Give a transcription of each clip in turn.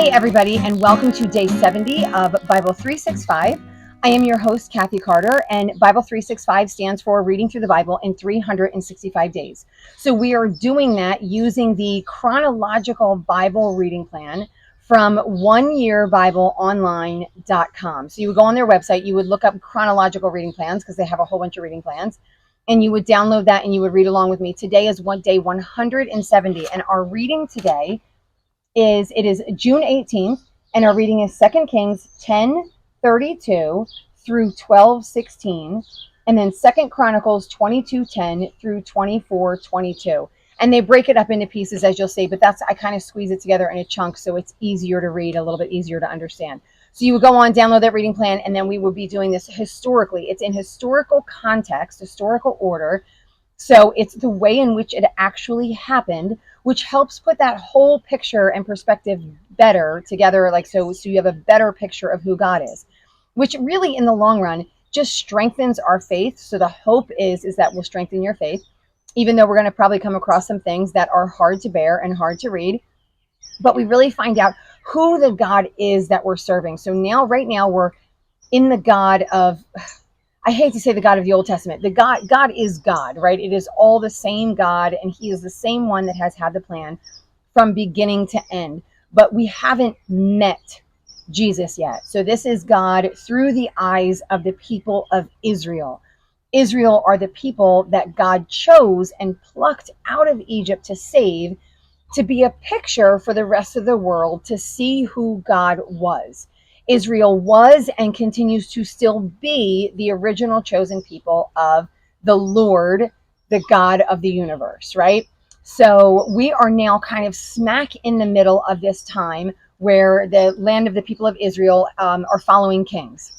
Hey everybody, and welcome to day 70 of Bible 365. I am your host, Kathy Carter, and Bible 365 stands for Reading Through the Bible in 365 days. So we are doing that using the chronological Bible reading plan from oneyearbibleonline.com. So you would go on their website, you would look up chronological reading plans because they have a whole bunch of reading plans, and you would download that and you would read along with me. Today is day 170, and our reading today is June 18th, and our reading is 2 Kings 10:32 through 12:16, and then 2 Chronicles 22:10 through 24:22. And they break it up into pieces, as you'll see, but I kind of squeeze it together in a chunk so it's easier to read, a little bit easier to understand. So you would go on, download that reading plan, and then we would be doing this historically. It's in historical context, historical order. So it's the way in which it actually happened, which helps put that whole picture and perspective better together. So you have a better picture of who God is, which really in the long run just strengthens our faith. So the hope is that will strengthen your faith, even though we're going to probably come across some things that are hard to bear and hard to read. But we really find out who the God is that we're serving. So right now we're in the God of, I hate to say the God of the Old Testament. God is God, right? It is all the same God, and he is the same one that has had the plan from beginning to end. But we haven't met Jesus yet. So this is God through the eyes of the people of Israel. Israel are the people that God chose and plucked out of Egypt to save, to be a picture for the rest of the world to see who God was. Israel was and continues to still be the original chosen people of the Lord, the God of the universe, right? So we are now kind of smack in the middle of this time where the land of the people of Israel are following kings.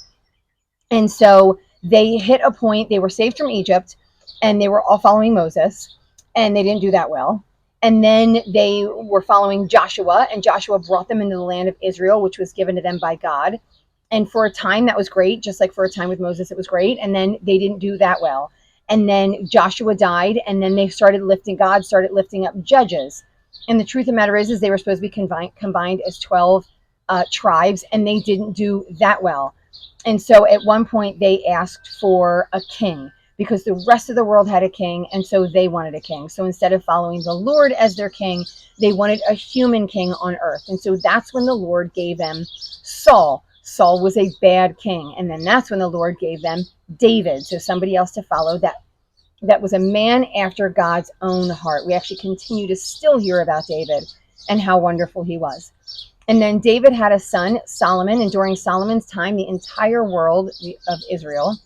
And so they hit a point, they were saved from Egypt, and they were all following Moses, and they didn't do that well. And then they were following Joshua, and Joshua brought them into the land of Israel, which was given to them by God. And for a time, that was great. Just like for a time with Moses, it was great. And then they didn't do that well. And then Joshua died, and then God started lifting up judges. And the truth of the matter is they were supposed to be combined as 12 tribes, and they didn't do that well. And so at one point, they asked for a king, because the rest of the world had a king, and so they wanted a king. So instead of following the Lord as their king, they wanted a human king on earth. And so that's when the Lord gave them Saul. Saul was a bad king. And then that's when the Lord gave them David, so somebody else to follow that was a man after God's own heart. We actually continue to still hear about David and how wonderful he was. And then David had a son, Solomon, and during Solomon's time, the entire world of Israel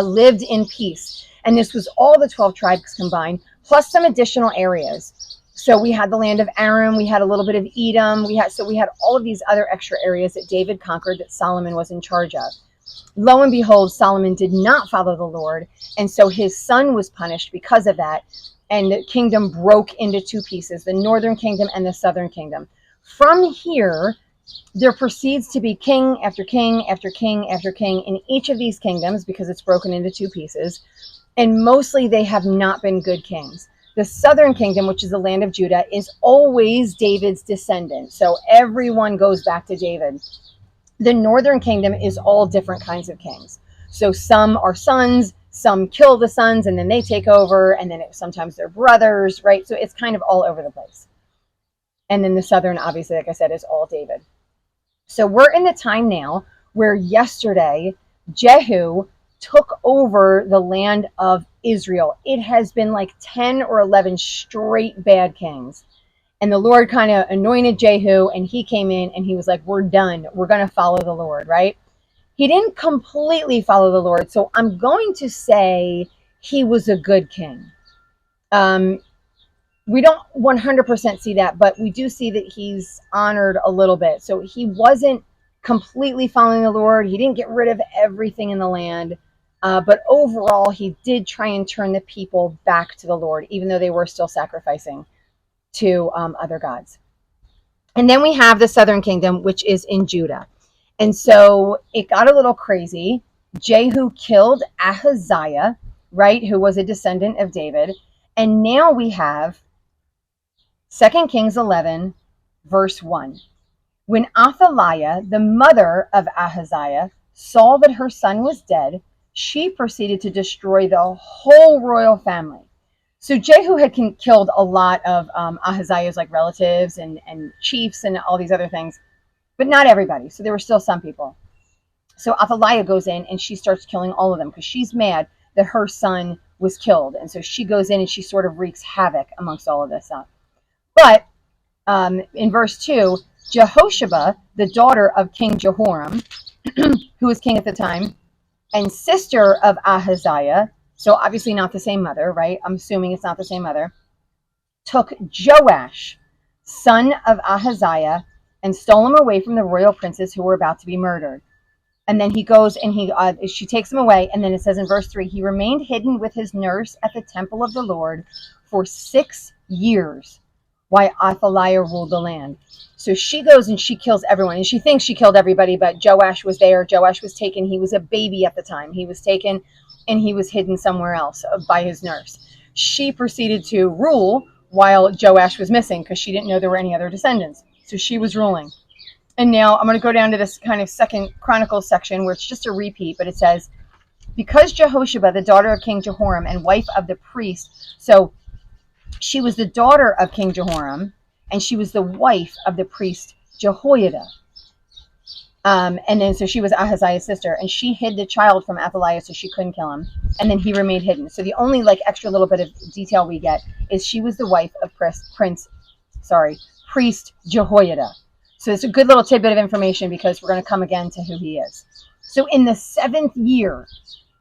lived in peace. And this was all the 12 tribes combined, plus some additional areas. So we had the land of Aram, we had a little bit of Edom, we had all of these other extra areas that David conquered that Solomon was in charge of. Lo and behold, Solomon did not follow the Lord, and so his son was punished because of that, and the kingdom broke into two pieces, the northern kingdom and the southern kingdom. From here, there proceeds to be king after king after king after king in each of these kingdoms, because it's broken into two pieces, and mostly they have not been good kings. The southern kingdom, which is the land of Judah, is always David's descendant, so everyone goes back to David. The northern kingdom is all different kinds of kings. So some are sons, some kill the sons, and then they take over, and then sometimes they're brothers, right? So it's kind of all over the place. And then the southern, obviously, like I said, is all David. So we're in the time now where yesterday Jehu took over the land of Israel. It has been like 10 or 11 straight bad kings. And the Lord kind of anointed Jehu, and he came in and he was like, we're done. We're going to follow the Lord, right? He didn't completely follow the Lord. So I'm going to say he was a good king. We don't 100% see that, but we do see that he's honored a little bit. So he wasn't completely following the Lord. He didn't get rid of everything in the land. But overall, he did try and turn the people back to the Lord, even though they were still sacrificing to other gods. And then we have the southern kingdom, which is in Judah. And so it got a little crazy. Jehu killed Ahaziah, right, who was a descendant of David. And now we have 2 Kings 11, verse 1. When Athaliah, the mother of Ahaziah, saw that her son was dead, she proceeded to destroy the whole royal family. So Jehu had killed a lot of Ahaziah's like relatives and chiefs and all these other things, but not everybody. So there were still some people. So Athaliah goes in and she starts killing all of them because she's mad that her son was killed. And so she goes in and she sort of wreaks havoc amongst all of this stuff. But in verse 2, Jehosheba, the daughter of King Jehoram, who was king at the time, and sister of Ahaziah, so obviously not the same mother, right? I'm assuming it's not the same mother, took Joash, son of Ahaziah, and stole him away from the royal princes who were about to be murdered. And then he goes and she takes him away. And then it says in verse 3, he remained hidden with his nurse at the temple of the Lord for 6 years while Athaliah ruled the land. So she goes and she kills everyone. And she thinks she killed everybody, but Joash was there. Joash was taken. He was a baby at the time. He was taken and he was hidden somewhere else by his nurse. She proceeded to rule while Joash was missing because she didn't know there were any other descendants. So she was ruling. And now I'm going to go down to this kind of second Chronicles section where it's just a repeat, but it says, because Jehosheba, the daughter of King Jehoram and wife of the priest, so she was the daughter of King Jehoram and she was the wife of the priest Jehoiada. And then so she was Ahaziah's sister, and she hid the child from Athaliah so she couldn't kill him. And then he remained hidden. So the only like extra little bit of detail we get is she was the wife of priest Jehoiada. So it's a good little tidbit of information because we're going to come again to who he is. So in the 7th year,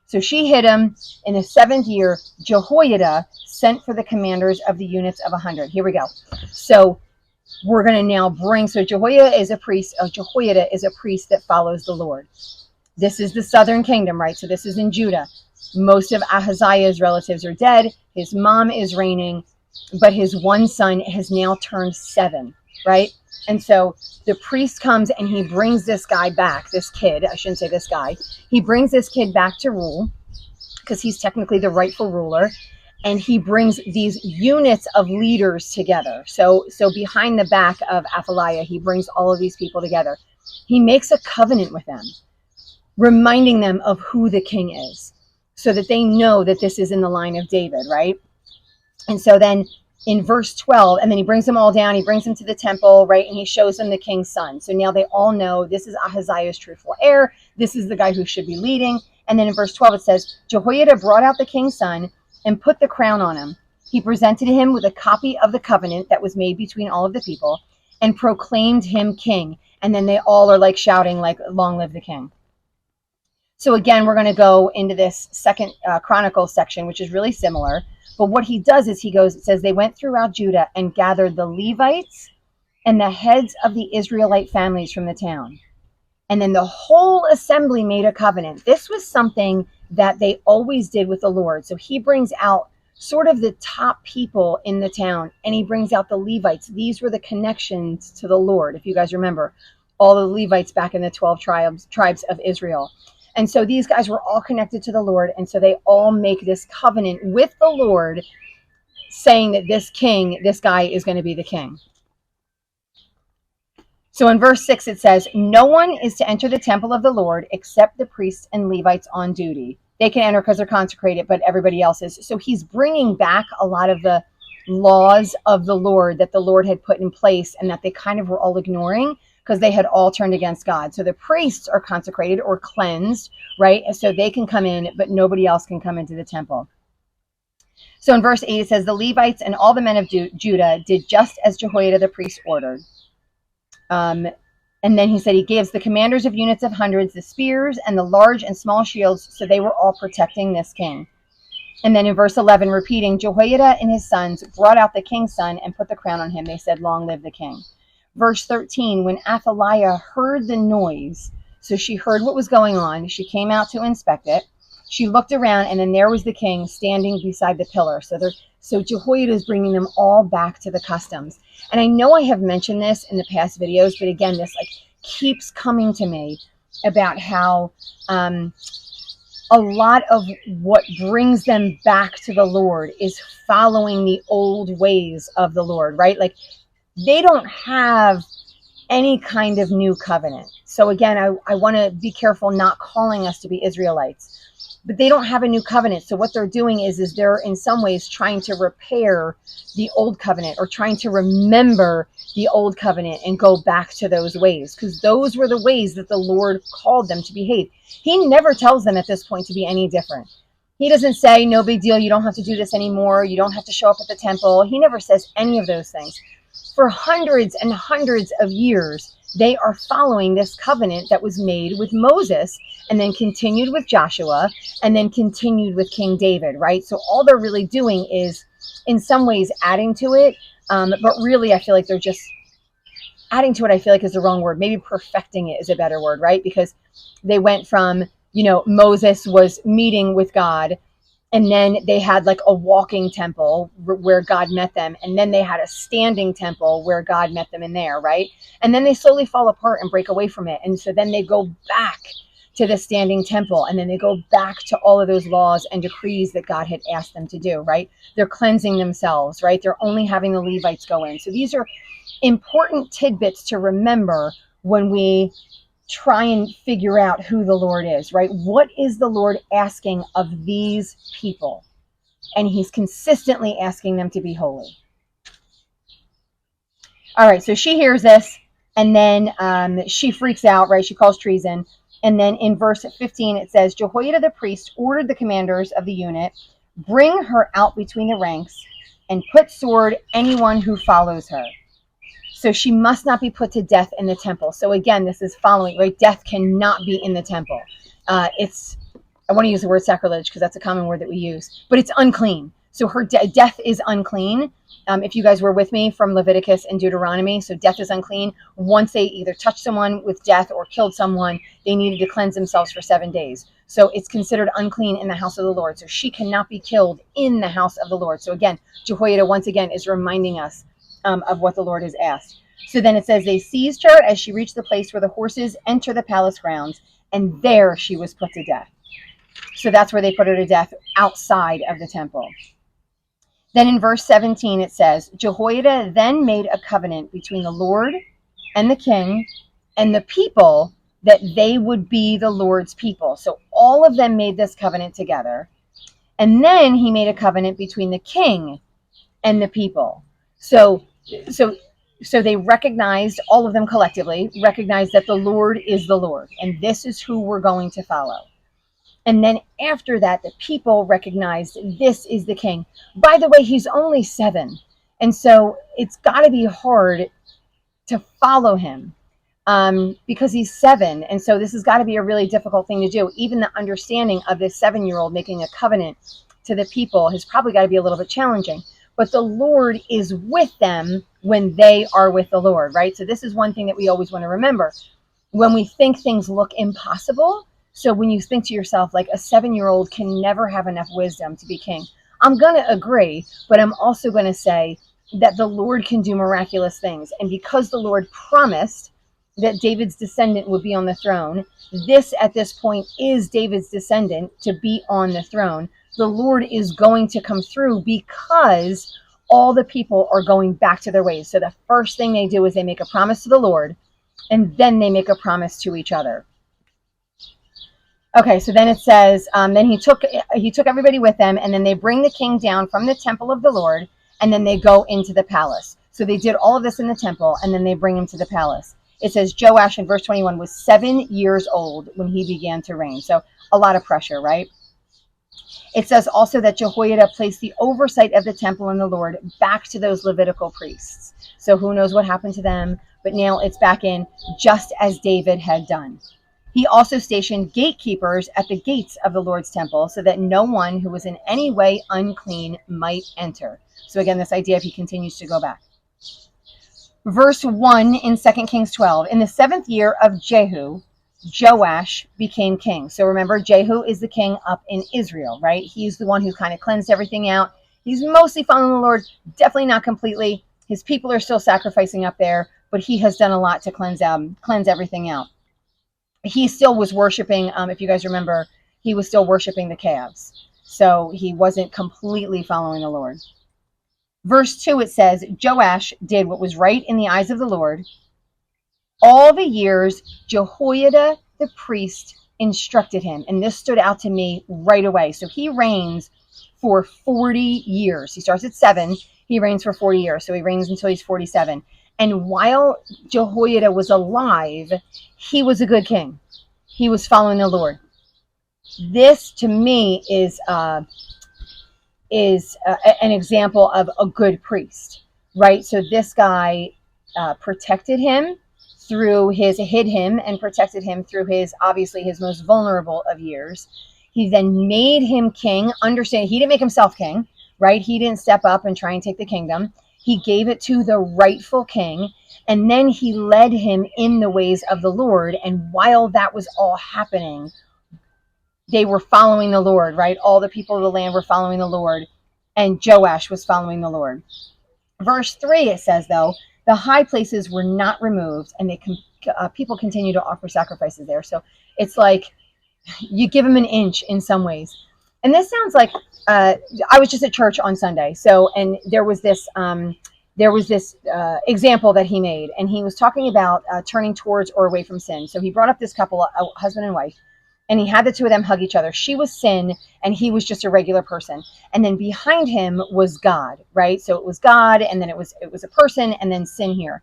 so she hid him. In the 7th year, Jehoiada sent for the commanders of the units of 100. Here we go. So we're going to now bring, so Jehoiada is a priest that follows the Lord. This is the southern kingdom, right? So this is in Judah. Most of Ahaziah's relatives are dead. His mom is reigning, but his one son has now turned 7, right? And so the priest comes and he brings this guy back, this kid, I shouldn't say this guy. He brings this kid back to rule because he's technically the rightful ruler. And he brings these units of leaders together. So behind the back of Athaliah, he brings all of these people together. He makes a covenant with them, reminding them of who the king is so that they know that this is in the line of David, right? And so then in verse 12, and then he brings them all down, he brings them to the temple, right? And he shows them the king's son. So now they all know this is Ahaziah's truthful heir. This is the guy who should be leading. And then in verse 12, it says, Jehoiada brought out the king's son and put the crown on him. He presented him with a copy of the covenant that was made between all of the people and proclaimed him king. And then they all are like shouting, like, long live the king. So again, we're going to go into this second Chronicles section, which is really similar. But what he does is it says, they went throughout Judah and gathered the Levites and the heads of the Israelite families from the town. And then the whole assembly made a covenant. This was something that they always did with the Lord. So he brings out sort of the top people in the town, and he brings out the Levites. These were the connections to the Lord. If you guys remember, all the Levites back in the 12 tribes of Israel. And so these guys were all connected to the Lord. And so they all make this covenant with the Lord, saying that this guy is going to be the king. So in verse 6, it says, no one is to enter the temple of the Lord except the priests and Levites on duty. They can enter because they're consecrated, but everybody else is. So he's bringing back a lot of the laws of the Lord that the Lord had put in place and that they kind of were all ignoring because they had all turned against God. So the priests are consecrated or cleansed, right? So they can come in, but nobody else can come into the temple. So in verse 8, it says, the Levites and all the men of Judah did just as Jehoiada the priest ordered. And then he said he gives the commanders of units of hundreds the spears and the large and small shields, so they were all protecting this king. And then in verse 11, repeating, Jehoiada and his sons brought out the king's son and put the crown on him. They said, long live the king. Verse 13, when Athaliah heard the noise, so she heard what was going on, she came out to inspect it. She looked around, and then there was the king standing beside the pillar. So Jehoiada is bringing them all back to the customs. And I know I have mentioned this in the past videos, but again, this like keeps coming to me about how a lot of what brings them back to the Lord is following the old ways of the Lord, right? Like they don't have any kind of new covenant. So again, I want to be careful not calling us to be Israelites, but they don't have a new covenant. So what they're doing is they're in some ways trying to repair the old covenant, or trying to remember the old covenant and go back to those ways, because those were the ways that the Lord called them to behave. He never tells them at this point to be any different. He doesn't say, no big deal, you don't have to do this anymore, you don't have to show up at the temple. He never says any of those things. For hundreds and hundreds of years, they are following this covenant that was made with Moses, and then continued with Joshua, and then continued with King David, right? So all they're really doing is, in some ways, adding to it. But really, I feel like they're just adding to it. I feel like is the wrong word. Maybe perfecting it is a better word, right? Because they went from, Moses was meeting with God, and then they had like a walking temple where God met them. And then they had a standing temple where God met them in there, right? And then they slowly fall apart and break away from it. And so then they go back to the standing temple. And then they go back to all of those laws and decrees that God had asked them to do, right? They're cleansing themselves, right? They're only having the Levites go in. So these are important tidbits to remember when we try and figure out who the Lord is, right? What is the Lord asking of these people? And he's consistently asking them to be holy. All right, so she hears this, and then she freaks out, right? She calls treason. And then in verse 15, it says, Jehoiada the priest ordered the commanders of the unit, bring her out between the ranks and put sword anyone who follows her. So she must not be put to death in the temple. So again, this is following, right? Death cannot be in the temple. I want to use the word sacrilege because that's a common word that we use, but it's unclean. So her death is unclean. If you guys were with me from Leviticus and Deuteronomy, so death is unclean. Once they either touched someone with death or killed someone, they needed to cleanse themselves for 7 days. So it's considered unclean in the house of the Lord. So she cannot be killed in the house of the Lord. So again, Jehoiada once again is reminding us of what the Lord has asked. So then it says, they seized her as she reached the place where the horses enter the palace grounds, and there she was put to death. So that's where they put her to death, outside of the temple. Then in verse 17 it says, Jehoiada then made a covenant between the Lord and the king and the people, that they would be the Lord's people. So all of them made this covenant together. And then he made a covenant between the king and the people. So they recognized, all of them collectively recognized, that the Lord is the Lord, and this is who we're going to follow. And then after that, the people recognized, this is the king. By the way, he's only 7. And so it's got to be hard to follow him because he's 7. And so this has got to be a really difficult thing to do. Even the understanding of this 7-year-old making a covenant to the people has probably got to be a little bit challenging. But the Lord is with them when they are with the Lord, right? So this is one thing that we always want to remember. When we think things look impossible, so when you think to yourself, like, a 7-year-old can never have enough wisdom to be king, I'm going to agree, but I'm also going to say that the Lord can do miraculous things. And because the Lord promised that David's descendant would be on the throne, this at this point is David's descendant to be on the throne. The Lord is going to come through because all the people are going back to their ways. So the first thing they do is they make a promise to the Lord, and then they make a promise to each other. Okay, so then it says, then he took everybody with them, and then they bring the king down from the temple of the Lord, and then they go into the palace. So they did all of this in the temple, and then they bring him to the palace. It says Joash in verse 21 was 7 years old when he began to reign. So a lot of pressure, right? It says also that Jehoiada placed the oversight of the temple and the Lord back to those Levitical priests. So who knows what happened to them, but now it's back in, just as David had done. He also stationed gatekeepers at the gates of the Lord's temple so that no one who was in any way unclean might enter. So again, this idea of he continues to go back. Verse 1 in 2 Kings 12, in the 7th year of Jehu, Joash became king. So remember, Jehu is the king up in Israel, right? He's the one who kind of cleansed everything out. He's mostly following the Lord, definitely not completely. His people are still sacrificing up there, but he has done a lot to cleanse everything out. He still was worshiping, if you guys remember, he was still worshiping the calves. So he wasn't completely following the Lord. Verse 2, it says, Joash did what was right in the eyes of the Lord, All the years Jehoiada the priest instructed him. And this stood out to me right away. So he reigns for 40 years. He starts at 7. He reigns for 40 years. So he reigns until he's 47. And while Jehoiada was alive, he was a good king. He was following the Lord. This to me is an example of a good priest, right? So this guy protected him hid him and protected him through obviously his most vulnerable of years. He then made him king. Understand, he didn't make himself king, right? He didn't step up and try and take the kingdom. He gave it to the rightful king, and then he led him in the ways of the Lord. And while that was all happening, they were following the Lord, right? All the people of the land were following the Lord, and Joash was following the Lord. Verse 3, it says, though, the high places were not removed, and people continue to offer sacrifices there. So it's like you give them an inch in some ways. And this sounds like I was just at church on Sunday. So, and there was this example that he made, and he was talking about turning towards or away from sin. So he brought up this couple, a husband and wife, and he had the two of them hug each other. She was sin, and he was just a regular person. And then behind him was God, right? So it was God, and then it was a person, and then sin here.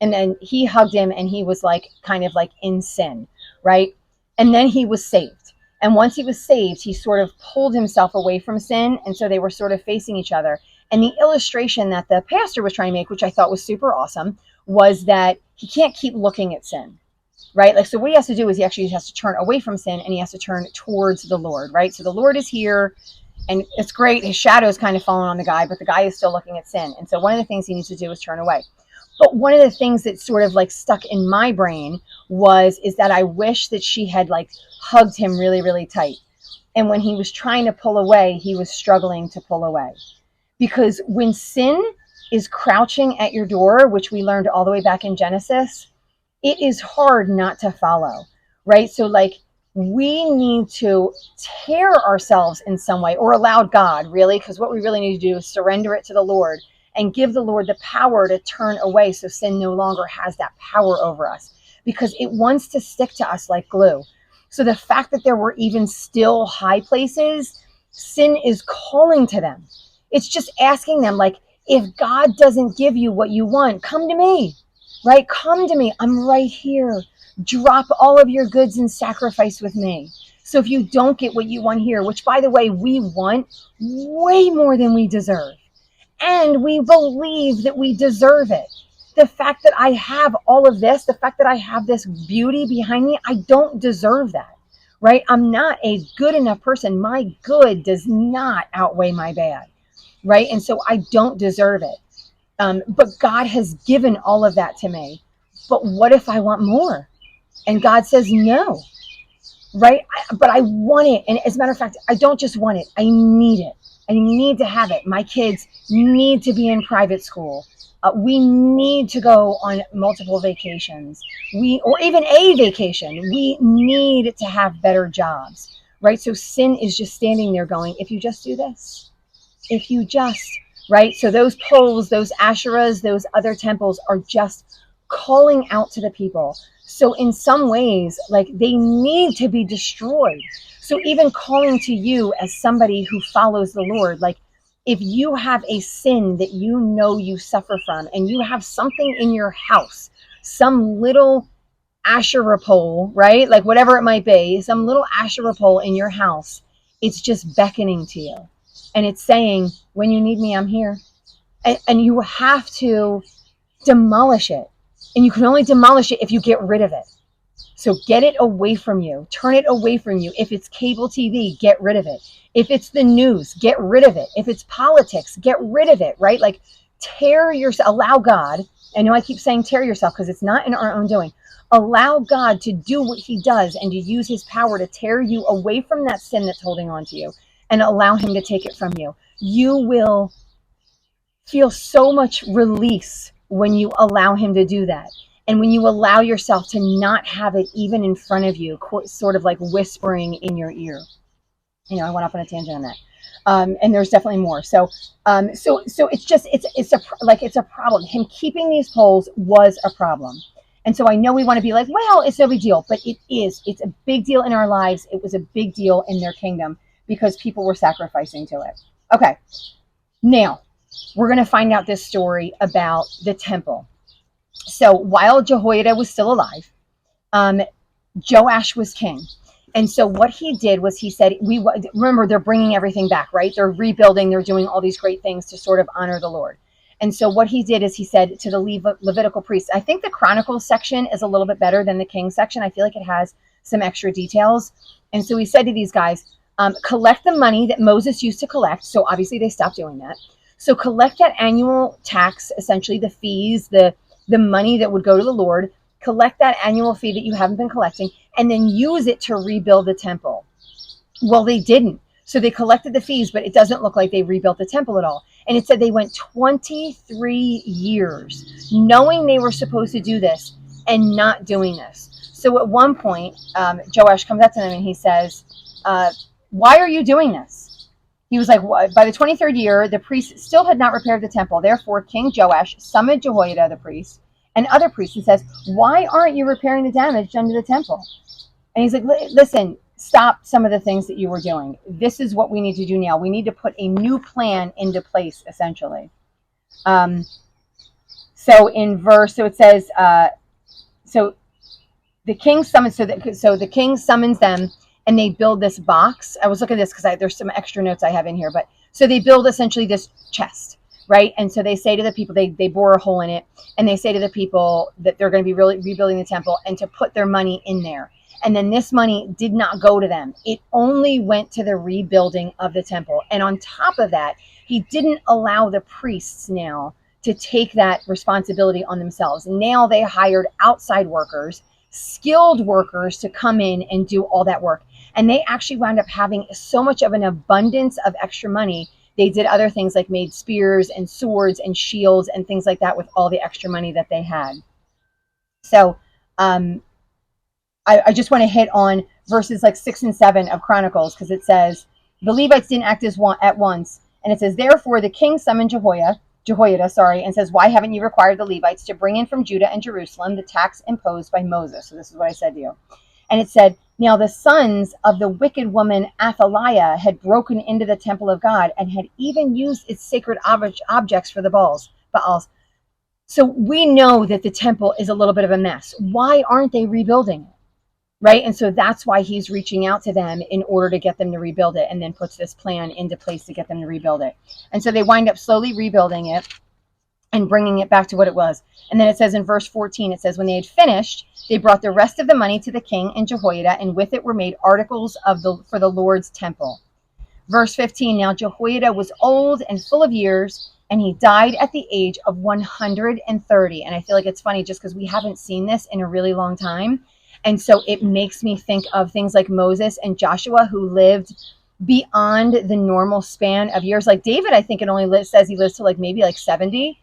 And then he hugged him, and he was like kind of like in sin, right? And then he was saved. And once he was saved, he sort of pulled himself away from sin, and so they were sort of facing each other. And the illustration that the pastor was trying to make, which I thought was super awesome, was that he can't keep looking at sin. Right? Like, so what he has to do is he actually has to turn away from sin, and he has to turn towards the Lord, right? So the Lord is here, and it's great. His shadow is kind of falling on the guy, but the guy is still looking at sin. And so one of the things he needs to do is turn away. But one of the things that sort of like stuck in my brain is that I wish that she had like hugged him really, really tight. And when he was trying to pull away, he was struggling to pull away. Because when sin is crouching at your door, which we learned all the way back in Genesis, it is hard not to follow, right? So like we need to tear ourselves in some way, or allow God, really, because what we really need to do is surrender it to the Lord and give the Lord the power to turn away, so sin no longer has that power over us, because it wants to stick to us like glue. So the fact that there were even still high places, sin is calling to them. It's just asking them, like, if God doesn't give you what you want, come to me. Right? Come to me. I'm right here. Drop all of your goods and sacrifice with me. So if you don't get what you want here, which by the way, we want way more than we deserve, and we believe that we deserve it. The fact that I have all of this, the fact that I have this beauty behind me, I don't deserve that, right? I'm not a good enough person. My good does not outweigh my bad, right? And so I don't deserve it. But God has given all of that to me. But what if I want more? And God says no, right? But I want it. And as a matter of fact, I don't just want it. I need it. I need to have it. My kids need to be in private school. We need to go on multiple vacations. Or even a vacation. We need to have better jobs, right? So sin is just standing there going, if you just do this, if you just... Right? So those poles, those Asherahs, those other temples are just calling out to the people. So in some ways, like, they need to be destroyed. So even calling to you as somebody who follows the Lord, like, if you have a sin that you know you suffer from, and you have something in your house, some little Asherah pole, right? Like whatever it might be, some little Asherah pole in your house, it's just beckoning to you. And it's saying, when you need me, I'm here. And you have to demolish it. And you can only demolish it if you get rid of it. So get it away from you. Turn it away from you. If it's cable TV, get rid of it. If it's the news, get rid of it. If it's politics, get rid of it, right? Like, tear yourself, allow God. I know I keep saying tear yourself because it's not in our own doing. Allow God to do what he does and to use his power to tear you away from that sin that's holding on to you, and allow him to take it from you. You will feel so much release when you allow him to do that. And when you allow yourself to not have it even in front of you, sort of like whispering in your ear. I went off on a tangent on that. And there's definitely more. So it's a problem. Him keeping these poles was a problem. And so I know we want to be like, well, it's no big deal, but it is. It's a big deal in our lives. It was a big deal in their kingdom because people were sacrificing to it. Okay, now we're going to find out this story about the temple. So while Jehoiada was still alive, Joash was king. And so what he did was he said, we remember they're bringing everything back, right? They're rebuilding, they're doing all these great things to sort of honor the Lord. And so what he did is he said to the Levitical priests, I think the Chronicles section is a little bit better than the King section. I feel like it has some extra details. And so he said to these guys, collect the money that Moses used to collect. So obviously they stopped doing that. So collect that annual tax, essentially the fees, the money that would go to the Lord, collect that annual fee that you haven't been collecting, and then use it to rebuild the temple. Well, they didn't. So they collected the fees, but it doesn't look like they rebuilt the temple at all. And it said they went 23 years knowing they were supposed to do this and not doing this. So at one point, Joash comes up to them and he says, why are you doing this? He was like, by the 23rd year, the priests still had not repaired the temple. Therefore, King Joash summoned Jehoiada, the priest, and other priests, and says, why aren't you repairing the damage done to the temple? And he's like, listen, stop some of the things that you were doing. This is what we need to do now. We need to put a new plan into place, essentially. So it says, so the king summons, so the king summons them, and they build this box. I was looking at this because there's some extra notes I have in here, but so they build essentially this chest, right? And so they say to the people, they bore a hole in it, and they say to the people that they're going to be really rebuilding the temple and to put their money in there. And then this money did not go to them. It only went to the rebuilding of the temple. And on top of that, he didn't allow the priests now to take that responsibility on themselves. Now they hired outside workers, skilled workers to come in and do all that work. And they actually wound up having so much of an abundance of extra money. They did other things like made spears and swords and shields and things like that with all the extra money that they had. So I just want to hit on verses like 6 and 7 of Chronicles, because it says, the Levites didn't act at once. And it says, therefore the king summoned Jehoiada, and says, why haven't you required the Levites to bring in from Judah and Jerusalem the tax imposed by Moses? So this is what I said to you. And it said, now the sons of the wicked woman Athaliah had broken into the temple of God and had even used its sacred objects for the Baals. So we know that the temple is a little bit of a mess. Why aren't they rebuilding it? Right? And so that's why he's reaching out to them in order to get them to rebuild it, and then puts this plan into place to get them to rebuild it. And so they wind up slowly rebuilding it and bringing it back to what it was. And then it says in verse 14, it says, when they had finished, they brought the rest of the money to the king and Jehoiada, and with it were made articles for the Lord's temple. Verse 15, now Jehoiada was old and full of years, and he died at the age of 130. And I feel like it's funny just because we haven't seen this in a really long time. And so it makes me think of things like Moses and Joshua, who lived beyond the normal span of years. Like David, I think it only says he lives to maybe 70,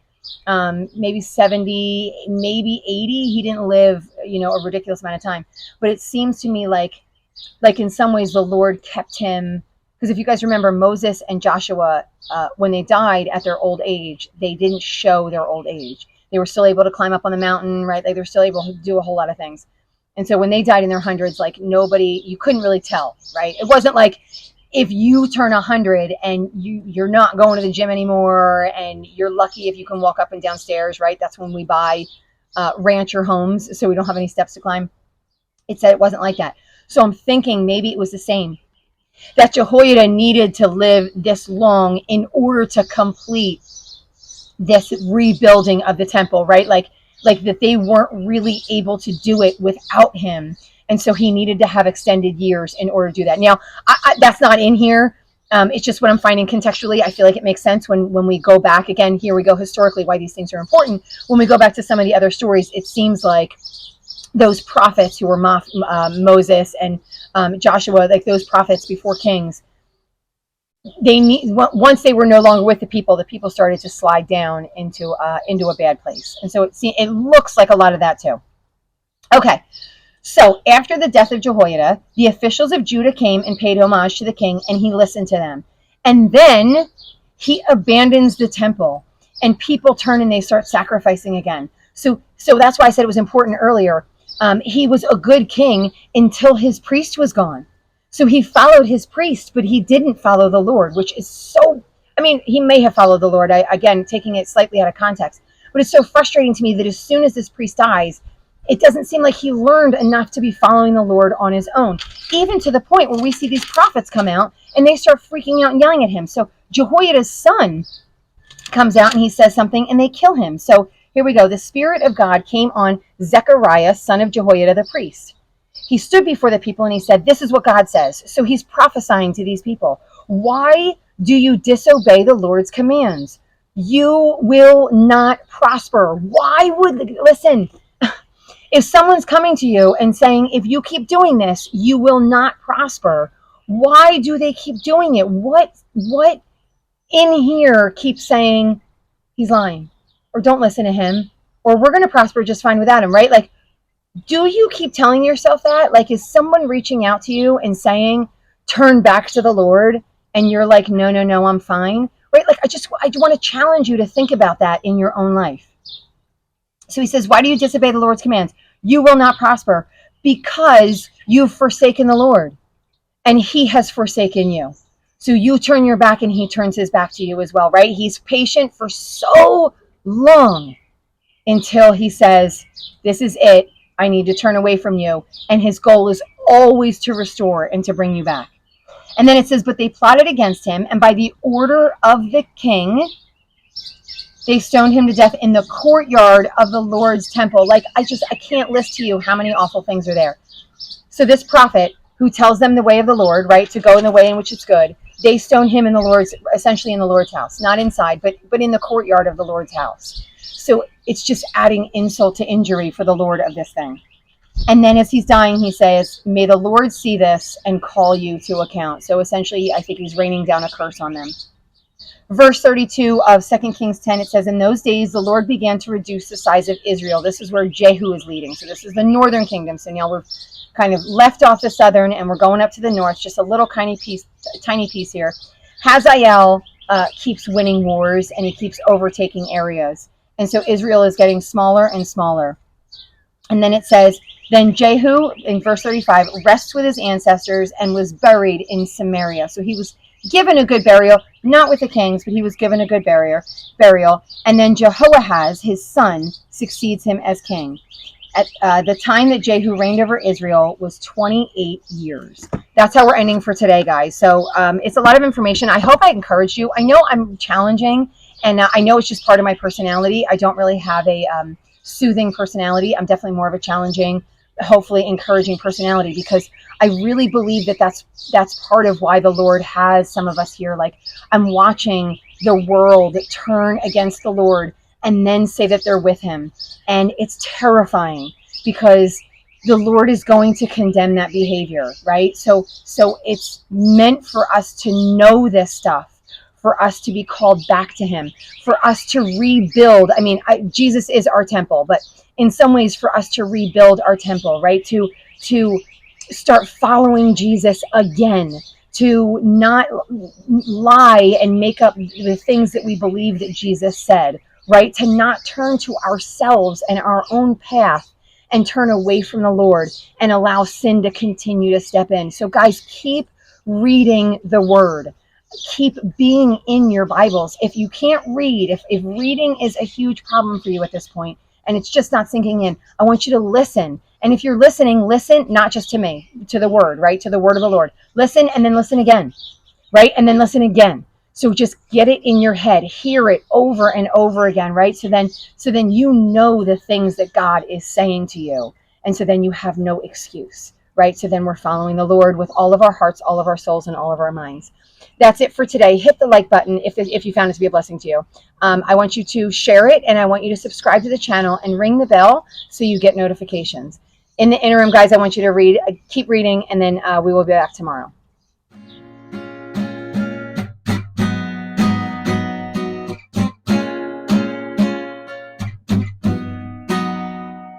maybe 70, maybe 80. He didn't live, a ridiculous amount of time. But it seems to me like in some ways the Lord kept him, because if you guys remember, Moses and Joshua, when they died at their old age, they didn't show their old age. They were still able to climb up on the mountain, right? Like they're still able to do a whole lot of things. And so when they died in their hundreds, you couldn't really tell, right? It wasn't like if you turn 100 and you're not going to the gym anymore and you're lucky if you can walk up and down stairs, right? That's when we buy rancher homes, so we don't have any steps to climb. It said it wasn't like that. So I'm thinking maybe it was the same, that Jehoiada needed to live this long in order to complete this rebuilding of the temple, right? Like that they weren't really able to do it without him. And so he needed to have extended years in order to do that. Now, that's not in here. It's just what I'm finding contextually. I feel like it makes sense when we go back. Again, here we go historically, why these things are important. When we go back to some of the other stories, it seems like those prophets who were Moses and Joshua, like those prophets before kings, once they were no longer with the people started to slide down into a bad place. And so it looks like a lot of that too. Okay, so after the death of Jehoiada, the officials of Judah came and paid homage to the king, and he listened to them. And then he abandons the temple, and people turn and they start sacrificing again. So that's why I said it was important earlier. He was a good king until his priest was gone. So he followed his priest, but he didn't follow the Lord, which is so, I mean, he may have followed the Lord, again, taking it slightly out of context, but it's so frustrating to me that as soon as this priest dies, it doesn't seem like he learned enough to be following the Lord on his own, even to the point where we see these prophets come out and they start freaking out and yelling at him. So Jehoiada's son comes out and he says something and they kill him. So here we go. The Spirit of God came on Zechariah, son of Jehoiada the priest. He stood before the people and he said, this is what God says. So he's prophesying to these people. Why do you disobey the Lord's commands? You will not prosper. Why would, listen, if someone's coming to you and saying, if you keep doing this, you will not prosper, why do they keep doing it? What in here keeps saying he's lying, or don't listen to him, or we're going to prosper just fine without him, right? Like, do you keep telling yourself that? Like, is someone reaching out to you and saying, turn back to the Lord? And you're like, no, I'm fine, right? Like, I want to challenge you to think about that in your own life. So he says, why do you disobey the Lord's commands? You will not prosper because you've forsaken the Lord and he has forsaken you. So you turn your back and he turns his back to you as well, right? He's patient for so long until he says, this is it. I need to turn away from you. And his goal is always to restore and to bring you back. And then it says, but they plotted against him, and by the order of the king, they stoned him to death in the courtyard of the Lord's temple. Like, I can't list to you how many awful things are there. So this prophet who tells them the way of the Lord, right, to go in the way in which it's good, they stone him in the Lord's, essentially in the Lord's house, not inside, but in the courtyard of the Lord's house. So it's just adding insult to injury for the Lord of this thing. And then as he's dying, he says, may the Lord see this and call you to account. So essentially, I think he's raining down a curse on them. Verse 32 of 2 Kings 10, it says, in those days, the Lord began to reduce the size of Israel. This is where Jehu is leading. So this is the northern kingdom. So now we're kind of left off the southern and we're going up to the north, just a little tiny piece here. Hazael keeps winning wars and he keeps overtaking areas. And so Israel is getting smaller and smaller. And then it says, then Jehu, in verse 35, rests with his ancestors and was buried in Samaria. So he was given a good burial, not with the kings, but he was given a good burial. And then Jehoahaz, his son, succeeds him as king. At the time that Jehu reigned over Israel was 28 years. That's how we're ending for today, guys. So it's a lot of information. I hope I encouraged you. I know I'm challenging, and I know it's just part of my personality. I don't really have a soothing personality. I'm definitely more of a challenging, hopefully encouraging personality, because I really believe that that's part of why the Lord has some of us here. Like, I'm watching the world turn against the Lord and then say that they're with him. And it's terrifying because the Lord is going to condemn that behavior, right? So it's meant for us to know this stuff, for us to be called back to him, for us to rebuild. I mean, Jesus is our temple, but in some ways for us to rebuild our temple, right? To start following Jesus again, to not lie and make up the things that we believe that Jesus said, right? To not turn to ourselves and our own path and turn away from the Lord and allow sin to continue to step in. So guys, keep reading the word. Keep being in your Bibles. If you can't read, if reading is a huge problem for you at this point and it's just not sinking in, I want you to listen. And if you're listening, listen not just to me, to the word, right? To the word of the Lord. Listen and then listen again, right? And then listen again. So just get it in your head, hear it over and over again, right? So then you know the things that God is saying to you. And so then you have no excuse, right? So then we're following the Lord with all of our hearts, all of our souls, and all of our minds. That's it for today. Hit the like button if you found it to be a blessing to you. I want you to share it, and I want you to subscribe to the channel and ring the bell so you get notifications. In the interim, guys, I want you to keep reading, and then we will be back tomorrow.